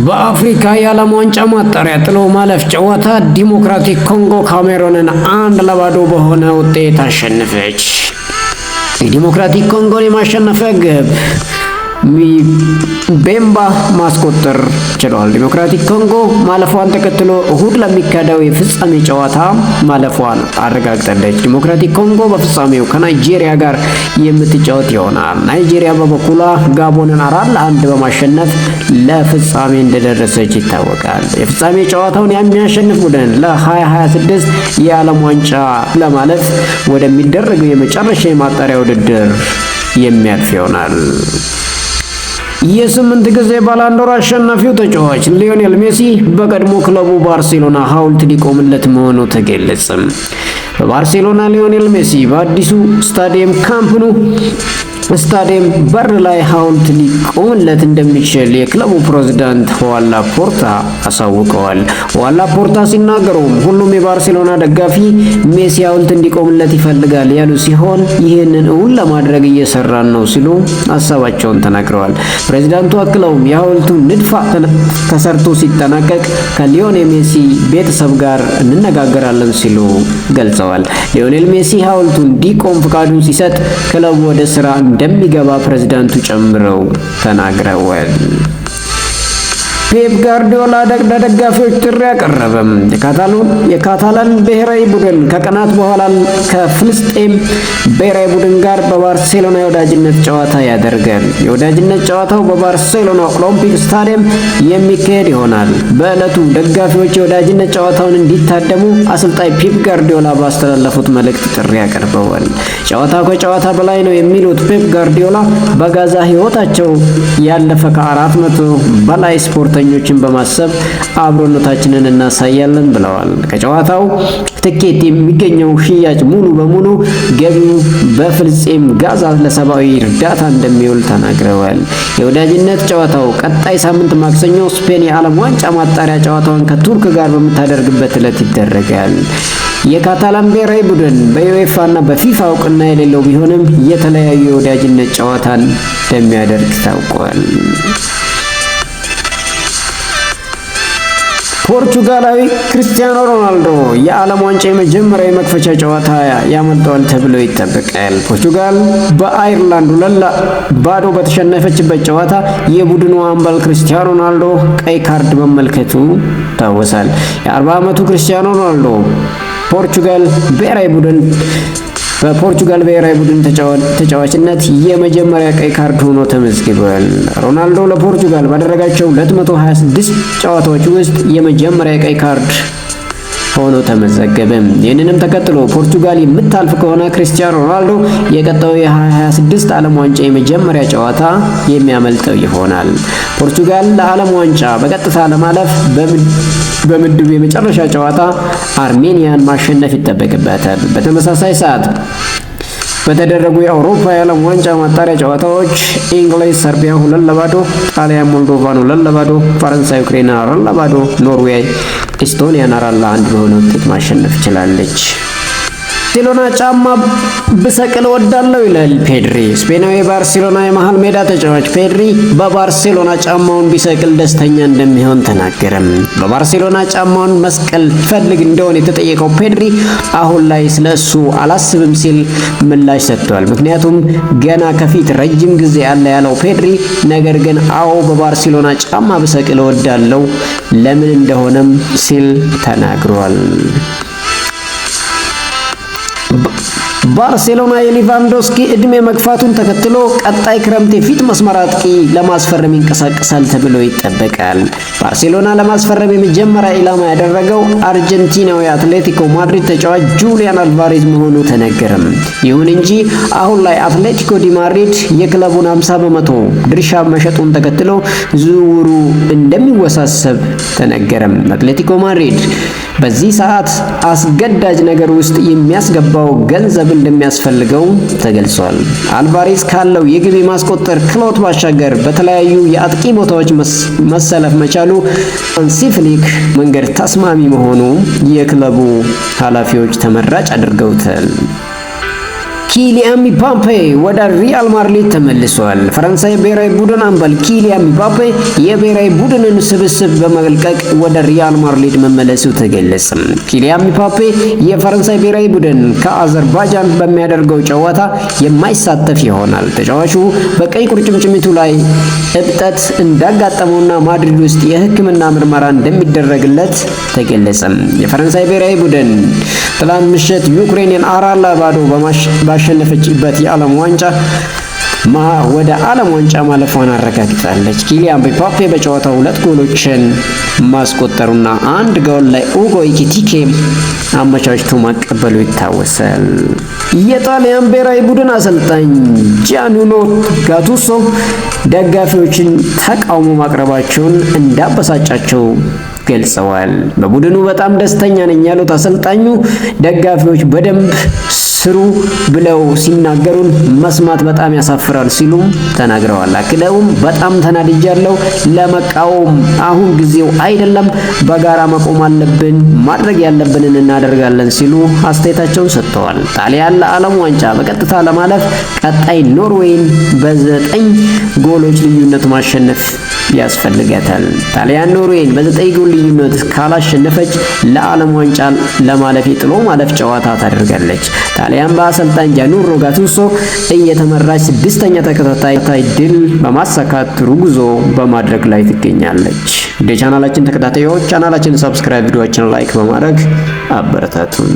በአፍሪካ የዓለም ዋንጫ ማጣሪያ ጥሎ ማለፍ ጨዋታ ዲሞክራቲክ ኮንጎ ካሜሩንን 1-0 በሆነ ውጤት አሸነፈች። የዲሞክራቲክ ኮንጎን የማሸነፊያ ግብ ቤምባ ማስቆጠር ችሏል። ዲሞክራቲክ ኮንጎ ማለፏን ተከትሎ እሁድ ለሚካሄደው የፍጻሜ ጨዋታ ማለፏን አረጋግጣለች። ዲሞክራቲክ ኮንጎ በፍጻሜው ከናይጄሪያ ጋር የምትጫወት ይሆናል። ናይጄሪያ በበኩሏ ጋቦንን 4-1 በማሸነፍ ለፍጻሜ እንደደረሰች ይታወቃል። የፍጻሜ ጨዋታውን የሚያሸንፍ ቡድን ለ2026 የዓለም ዋንጫ ለማለፍ ወደሚደረገው የመጨረሻ የማጣሪያ ውድድር የሚያልፍ ይሆናል። የ8 ጊዜ ባላንዶር አሸናፊው ተጫዋች ሊዮኔል ሜሲ በቀድሞ ክለቡ ባርሴሎና ሐውልት ሊቆምለት መሆኑ ተገለጸ። በባርሴሎና ሊዮኔል ሜሲ በአዲሱ ስታዲየም ካምፕ ኑ ስታዲየም በር ላይ ሐውልት ሊቆምለት እንደሚችል የክለቡ ፕሬዝዳንት ሁዋን ላፖርታ አሳውቀዋል። ሁዋን ላፖርታ ሲናገሩም ሁሉም የባርሴሎና ደጋፊ ሜሲ ሐውልት እንዲቆምለት ይፈልጋል ያሉ ሲሆን ይህንን እውን ለማድረግ እየሰራን ነው ሲሉ ሀሳባቸውን ተናግረዋል። ፕሬዝዳንቱ አክለውም የሐውልቱ ንድፍ ተሰርቶ ሲጠናቀቅ ከሊዮኔል ሜሲ ቤተሰብ ጋር እንነጋገራለን ሲሉ ገልጸዋል። ሊዮኔል ሜሲ ሐውልቱ እንዲቆም ፍቃዱን ሲሰጥ ክለቡ ወደ ስራ እንደሚገባ ፕሬዝዳንቱ ጨምረው ተናግረዋል። ፔፕ ጋርዲዮላ ለደጋፊዎች ጥሪ አቀረበ። የካታላን ብሔራዊ ቡድን ከቀናት በኋላ ከፍልስጤም ብሔራዊ ቡድን ጋር በባርሴሎና የወዳጅነት ጨዋታ ያደርጋል። የወዳጅነት ጨዋታው በባርሴሎና ኦሎምፒክ ስታዲየም የሚካሄድ ይሆናል። በዕለቱ ደጋፊዎች የወዳጅነት ጨዋታውን እንዲታደሙ አሰልጣኝ ፔፕ ጋርዲዮላ ባስተላለፉት መልእክት ጥሪ አቅርበዋል። ጨዋታው ከጨዋታ በላይ ነው የሚሉት ፔፕ ጋርዲዮላ በጋዛ ሕይወታቸው ያለፈ ከ400 በላይ ስፖርተኞችን በማሰብ አብሮነታችንን እናሳያለን ብለዋል። ከጨዋታው ትኬት የሚገኘው ሽያጭ ሙሉ በሙሉ ገቢው በፍልስጤም ጋዛ ለሰብአዊ እርዳታ እንደሚውል ተናግረዋል። የወዳጅነት ጨዋታው ቀጣይ ሳምንት ማክሰኞ ስፔን የዓለም ዋንጫ ማጣሪያ ጨዋታውን ከቱርክ ጋር በምታደርግበት ዕለት ይደረጋል። የካታላን ብሔራዊ ቡድን በዩኤፋ እና በፊፋ እውቅና የሌለው ቢሆንም የተለያዩ የወዳጅነት ጨዋታን እንደሚያደርግ ታውቋል። ፖርቹጋላዊ ክርስቲያኖ ሮናልዶ የዓለም ዋንጫ የመጀመሪያ የመክፈቻ ጨዋታ ያመልጠዋል ተብሎ ይጠበቃል። ፖርቹጋል በአይርላንድ 2-0 በተሸነፈችበት ጨዋታ የቡድኑ አምበል ክርስቲያኖ ሮናልዶ ቀይ ካርድ መመልከቱ ይታወሳል። የ40 ዓመቱ ክርስቲያኖ ሮናልዶ በፖርቹጋል ብሔራዊ ቡድን ተጫዋችነት የመጀመሪያ ቀይ ካርድ ሆኖ ተመዝግቧል። ሮናልዶ ለፖርቹጋል ባደረጋቸው 226 ጨዋታዎች ውስጥ የመጀመሪያ ቀይ ካርድ ሆኖ ተመዘገበ። ይህንንም ተከትሎ ፖርቹጋል የምታልፍ ከሆነ ክርስቲያኖ ሮናልዶ የቀጣዩ የ2026 ዓለም ዋንጫ የመጀመሪያ ጨዋታ የሚያመልጠው ይሆናል። ፖርቹጋል ለዓለም ዋንጫ በቀጥታ ለማለፍ በምድቡ የመጨረሻ ጨዋታ አርሜኒያን ማሸነፍ ይጠበቅበታል። በተመሳሳይ ሰዓት በተደረጉ የአውሮፓ የዓለም ዋንጫ ማጣሪያ ጨዋታዎች እንግሊዝ ሰርቢያ 2-0፣ ጣሊያን ሞልዶቫን 2-0፣ ፈረንሳይ ዩክሬን 4-0፣ ኖርዌይ ኤስቶኒያን 4-1 በሆነ ውጤት ማሸነፍ ችላለች። ባርሴሎና ጫማ ብሰቅል ወዳለው ይላል ፔድሪ። ስፔናዊ ባርሴሎና የመሃል ሜዳ ተጫዋች ፔድሪ በባርሴሎና ጫማውን ቢሰቅል ደስተኛ እንደሚሆን ተናገረም። በባርሴሎና ጫማውን መስቀል ፈልግ እንደሆነ የተጠየቀው ፔድሪ አሁን ላይ ስለሱ አላስብም ሲል ምላሽ ሰጥቷል። ምክንያቱም ገና ከፊት ረጅም ጊዜ አለ ያለው ፔድሪ ነገር ግን አዎ በባርሴሎና ጫማ ብሰቅል ወዳለው ለምን እንደሆነም ሲል ተናግሯል። ባርሴሎና የሌቫንዶስኪ እድሜ መግፋቱን ተከትሎ ቀጣይ ክረምት የፊት መስመር አጥቂ ለማስፈረም ይንቀሳቀሳል ተብሎ ይጠበቃል። ባርሴሎና ለማስፈረም የመጀመሪያ ኢላማ ያደረገው አርጀንቲናዊ አትሌቲኮ ማድሪድ ተጫዋች ጁሊያን አልቫሬዝ መሆኑ ተነገረም። ይሁን እንጂ አሁን ላይ አትሌቲኮ ዲ ማድሪድ የክለቡን 50% ድርሻ መሸጡን ተከትሎ ዝውውሩ እንደሚወሳሰብ ተነገረም። አትሌቲኮ ማድሪድ በዚህ ሰዓት አስገዳጅ ነገር ውስጥ የሚያስገባው ገንዘብ እንደሚያስፈልገው ተገልጿል። አልቫሬዝ ካለው የግብ ማስቆጠር ክሎት ባሻገር በተለያዩ የአጥቂ ቦታዎች መሰለፍ መቻሉ ሃንሲ ፍሊክ መንገድ ተስማሚ መሆኑ የክለቡ ኃላፊዎች ተመራጭ አድርገውታል። ኪሊያን ምባፔ ወደ ሪያል ማድሪድ ተመልሷል። ፈረንሳይ ብሔራዊ ቡድን አምበል ኪሊያን ምባፔ የብሔራዊ ቡድንን ስብስብ በመልቀቅ ወደ ሪያል ማድሪድ መመለሱ ተገለጸ። ኪሊያን ምባፔ የፈረንሳይ ብሔራዊ ቡድን ከአዘርባይጃን በሚያደርገው ጨዋታ የማይሳተፍ ይሆናል። ተጫዋቹ በቀኝ ቁርጭምጭሚቱ ላይ እብጠት እንዳጋጠመውና ማድሪድ ውስጥ የሕክምና ምርመራ እንደሚደረግለት ተገለጸ። የፈረንሳይ ብሔራዊ ቡድን ትላንት ምሽት ዩክሬንን 4-0 ባሸነፈችበት የዓለም ዋንጫ ወደ ዓለም ዋንጫ ማለፏን አረጋግጣለች። ኪሊያን ምባፔ በጨዋታው 2 ጎሎችን ማስቆጠሩና 1 ጎል ላይ ኡጎ ኤኪቲኬ አመቻችቶ ማቀበሉ ይታወሳል። የጣሊያን ብሔራዊ ቡድን አሰልጣኝ ጂያኑኖ ጋቱሶ ደጋፊዎችን ተቃውሞ ማቅረባቸውን እንዳበሳጫቸው ገልጸዋል። በቡድኑ በጣም ደስተኛ ነኝ ያሉት አሰልጣኙ ደጋፊዎች በደንብ ስሩ ብለው ሲናገሩን መስማት በጣም ያሳፍራል ሲሉም ተናግረዋል። አክለውም በጣም ተናድጃለሁ፣ ለመቃወም አሁን ጊዜው አይደለም፣ በጋራ መቆም አለብን፣ ማድረግ ያለብንን እናደርጋለን ሲሉ አስተያየታቸውን ሰጥተዋል። ጣሊያን ለዓለም ዋንጫ በቀጥታ ለማለፍ ቀጣይ ኖርዌይን በ9 ጎሎች ልዩነት ማሸነፍ ያስፈልጋታል። ጣሊያን ኖርዌይን በ9 ጎል ልዩነት ካላሸነፈች ለዓለም ዋንጫ ለማለፍ የጥሎ ማለፍ ጨዋታ ታደርጋለች። ጣሊያን በአሰልጣኝ ጂያኑኖ ጋቱሶ እየተመራች 6ኛ ተከታታይ ድል በማሳካት ጥሩ ጉዞ በማድረግ ላይ ትገኛለች። ወደ ቻናላችን ተከታታዮች ቻናላችንን ሰብስክራይብ፣ ቪዲዮአችንን ላይክ በማድረግ አበረታቱን።